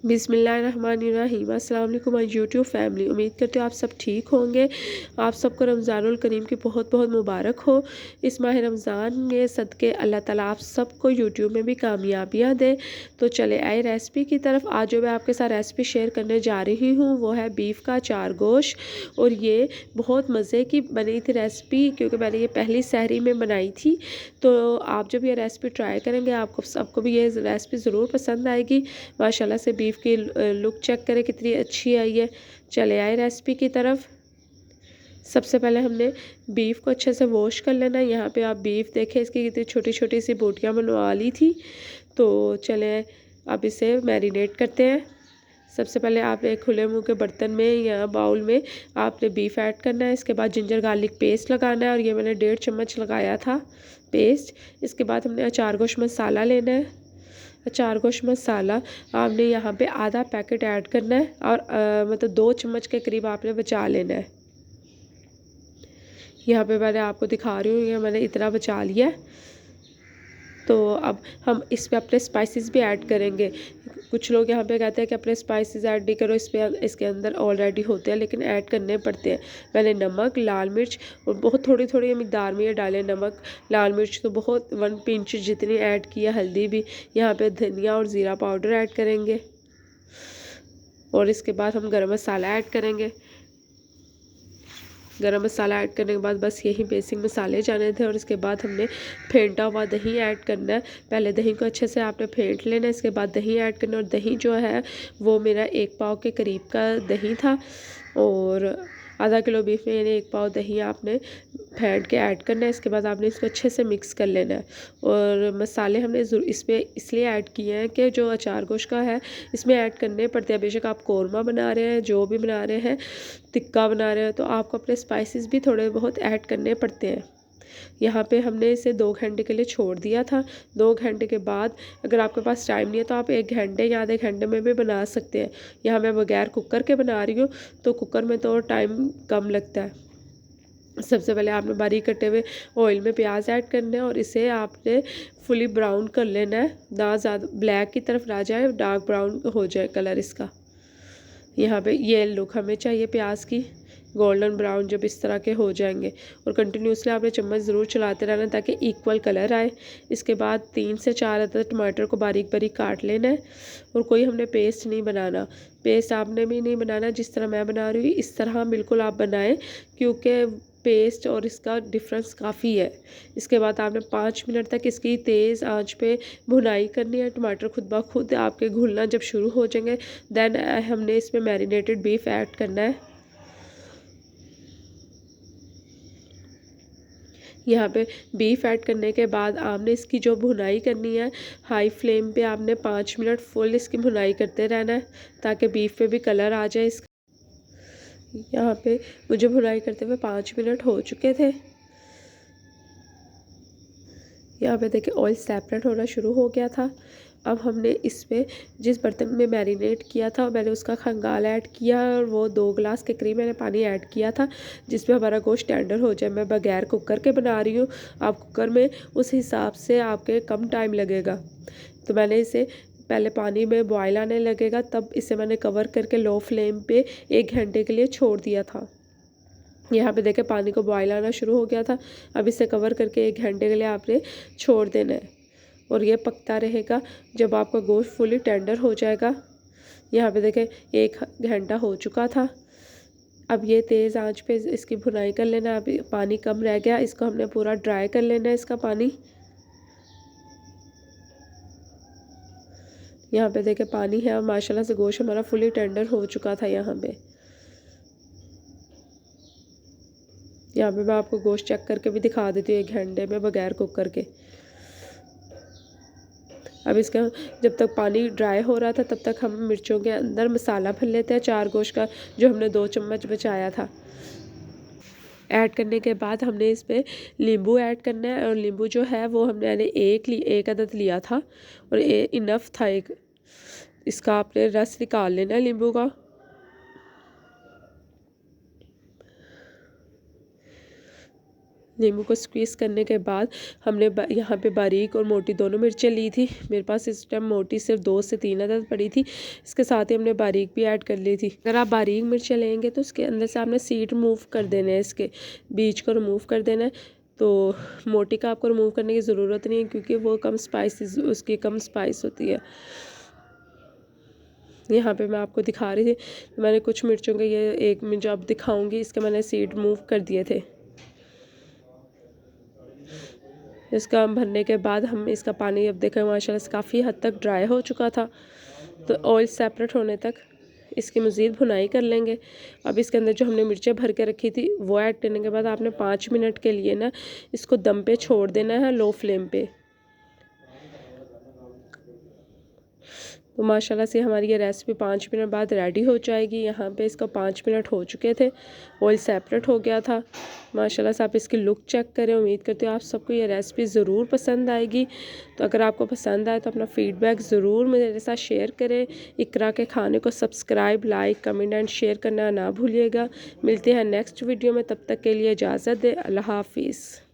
बिस्मिल्लाहिर्रहमानिर्रहीम। अस्सलाम वालेकुम माय यूट्यूब फैमिली। उम्मीद करते हो आप सब ठीक होंगे। आप सबको रमज़ानुल करीम की बहुत बहुत मुबारक हो। इस माह रमज़ान में सदके अल्लाह ताला आप सबको यूट्यूब में भी कामयाबियाँ दे। तो चले आए रेसिपी की तरफ। आज जो मैं आपके साथ रेसिपी शेयर करने जा रही हूँ वो है बीफ का चार गोश्त, और ये बहुत मज़े की बनी थी रेसिपी, क्योंकि मैंने ये पहली सहरी में बनाई थी। तो आप जब ये रेसिपी ट्राई करेंगे आपको सबको भी ये रेसिपी ज़रूर पसंद आएगी। माशाल्लाह से बीफ की लुक चेक करें कितनी अच्छी आई है। चले आए रेसिपी की तरफ। सबसे पहले हमने बीफ को अच्छे से वॉश कर लेना है। यहाँ पे आप बीफ देखें इसकी कितनी छोटी छोटी सी बोटियाँ बनवा ली थी। तो चले अब इसे मैरिनेट करते हैं। सबसे पहले आप एक खुले मुंह के बर्तन में या बाउल में आपने बीफ ऐड करना है। इसके बाद जिंजर गार्लिक पेस्ट लगाना है, और ये मैंने 1.5 चम्मच लगाया था पेस्ट। इसके बाद हमने अचार गोश्त मसाला लेना है। अचार गोश्त मसाला आपने यहाँ पे आधा पैकेट ऐड करना है, और मतलब 2 चम्मच के करीब आपने बचा लेना है। यहाँ पे मैंने आपको दिखा रही हूँ, ये मैंने इतना बचा लिया है। तो अब हम इस पे अपने स्पाइसेस भी ऐड करेंगे। कुछ लोग यहाँ पे कहते हैं कि अपने स्पाइसेस ऐड नहीं करो, इसके अंदर ऑलरेडी होते हैं, लेकिन ऐड करने पड़ते हैं। मैंने नमक, लाल मिर्च और बहुत थोड़ी थोड़ी मिकदार में ये डाले। नमक, लाल मिर्च तो बहुत 1 पिंच जितनी ऐड किया। हल्दी भी। यहाँ पे धनिया और ज़ीरा पाउडर ऐड करेंगे, और इसके बाद हम गरम मसाला ऐड करेंगे। गरम मसाला ऐड करने के बाद बस यही बेसिक मसाले जाने थे। और इसके बाद हमने फेंटा हुआ दही ऐड करना है। पहले दही को अच्छे से आपने फेंट लेना है, इसके बाद दही ऐड करना है। और दही जो है वो मेरा 1 पाव के करीब का दही था, और आधा किलो बीफ में यानी 1 पाव दही आपने फेंट के ऐड करना है। इसके बाद आपने इसको अच्छे से मिक्स कर लेना है। और मसाले हमने इसमें इसलिए ऐड किए हैं कि जो अचार गोश्त का है इसमें ऐड करने पड़ते हैं। बेशक आप कौरमा बना रहे हैं, जो भी बना रहे हैं, टिक्का बना रहे हैं, तो आपको अपने स्पाइसेस भी थोड़े बहुत ऐड करने पड़ते हैं। यहाँ पे हमने इसे 2 घंटे के लिए छोड़ दिया था। 2 घंटे के बाद अगर आपके पास टाइम नहीं है तो आप 1 घंटे या आधे घंटे में भी बना सकते हैं। यहाँ मैं बगैर कुकर के बना रही हूँ, तो कुकर में तो टाइम कम लगता है। सबसे पहले आपने बारीक कटे हुए ऑयल में प्याज ऐड करना है, और इसे आपने फुली ब्राउन कर लेना है। ना ज़्यादा ब्लैक की तरफ ना जाए, डार्क ब्राउन हो जाए कलर इसका। यहाँ पे ये लुक हमें चाहिए प्याज की, गोल्डन ब्राउन जब इस तरह के हो जाएंगे। और कंटिन्यूसली आपने चम्मच ज़रूर चलाते रहना ताकि इक्वल कलर आए। इसके बाद 3 से 4 अदद टमाटर को बारीक बारीक काट लेना है। और कोई हमने पेस्ट नहीं बनाना, पेस्ट आपने भी नहीं बनाना। जिस तरह मैं बना रही हूँ इस तरह बिल्कुल आप बनाएं, क्योंकि पेस्ट और इसका डिफरेंस काफ़ी है। इसके बाद आपने 5 मिनट तक इसकी तेज़ आंच पे भुनाई करनी है। टमाटर खुद ब खुद आपके घुलना जब शुरू हो जाएंगे, देन हमने इसमें मैरिनेटेड बीफ ऐड करना है। यहाँ पे बीफ ऐड करने के बाद आपने इसकी जो भुनाई करनी है, हाई फ्लेम पे आपने 5 मिनट फुल इसकी भुनाई करते रहना है, ताकि बीफ पे भी कलर आ जाए इसका। यहाँ पे मुझे भुनाई करते हुए 5 मिनट हो चुके थे। यहाँ पे देखिए ऑयल सेपरेट होना शुरू हो गया था। अब हमने इसमें जिस बर्तन में मैरिनेट किया था मैंने उसका खंगाल ऐड किया, और वो 2 गिलास के करीब मैंने पानी ऐड किया था, जिसमें हमारा गोश्त टेंडर हो जाए। मैं बगैर कुकर के बना रही हूँ, आप कुकर में उस हिसाब से आपके कम टाइम लगेगा। तो मैंने इसे पहले पानी में बॉयल आने लगेगा, तब इसे मैंने कवर करके लो फ्लेम पे 1 घंटे के लिए छोड़ दिया था। यहाँ पे देखें पानी को बॉयल आना शुरू हो गया था। अब इसे कवर करके 1 घंटे के लिए आपने छोड़ देना है, और ये पकता रहेगा जब आपका गोश्त फुली टेंडर हो जाएगा। यहाँ पे देखें 1 घंटा हो चुका था। अब ये तेज़ आंच पे इसकी भुनाई कर लेना। अभी पानी कम रह गया, इसको हमने पूरा ड्राई कर लेना है इसका पानी। यहाँ पे देखें पानी है, और माशाल्लाह से गोश्त हमारा फुली टेंडर हो चुका था। यहाँ पे मैं आपको गोश्त चेक करके भी दिखा देती हूँ 1 घंटे में बगैर कुकर के। अब इसका जब तक पानी ड्राई हो रहा था तब तक हम मिर्चों के अंदर मसाला भर लेते हैं चार गोश्त का, जो हमने 2 चम्मच बचाया था। ऐड करने के बाद हमने इस पर नींबू ऐड करना है, और नींबू जो है वो हमने एक अदद लिया था, और इनफ था एक। इसका आपने रस निकाल लेना है नींबू का। नींबू को स्क्वीज़ करने के बाद हमने यहाँ पे बारीक और मोटी दोनों मिर्चें ली थी। मेरे पास इस टाइम मोटी सिर्फ 2 से 3 अदद पड़ी थी। इसके साथ ही हमने बारीक भी ऐड कर ली थी। अगर आप बारीक मिर्चें लेंगे तो उसके अंदर से आपने सीड रिमूव कर देने हैं, इसके बीज को रिमूव कर देना है। तो मोटी का आपको रिमूव करने की ज़रूरत नहीं है क्योंकि वो कम स्पाइसेस, उसकी कम स्पाइस होती है। यहाँ पे मैं आपको दिखा रही थी, मैंने कुछ मिर्चों के, ये एक मिर्च अब दिखाऊंगी, इसके मैंने सीड रिमूव कर दिए थे। इसका भरने के बाद हम इसका पानी अब देखें माशाल्लाह से काफ़ी हद तक ड्राई हो चुका था। तो ऑयल सेपरेट होने तक इसकी मज़ीद भुनाई कर लेंगे। अब इसके अंदर जो हमने मिर्चें भर के रखी थी वो ऐड करने के बाद आपने 5 मिनट के लिए ना इसको दम पे छोड़ देना है, लो फ्लेम पे। तो माशाल्लाह से हमारी ये रेसिपी 5 मिनट बाद रेडी हो जाएगी। यहाँ पे इसका 5 मिनट हो चुके थे, ऑयल सेपरेट हो गया था। माशाल्लाह से आप इसकी लुक चेक करें। उम्मीद करती हूँ आप सबको ये रेसिपी ज़रूर पसंद आएगी। तो अगर आपको पसंद आए तो अपना फ़ीडबैक ज़रूर मेरे साथ शेयर करें। इकरा के खाने को subscribe, like, comment and share करना ना भूलिएगा। मिलते हैं नेक्स्ट वीडियो में, तब तक के लिए इजाज़त दें। अल्लाह हाफिज़।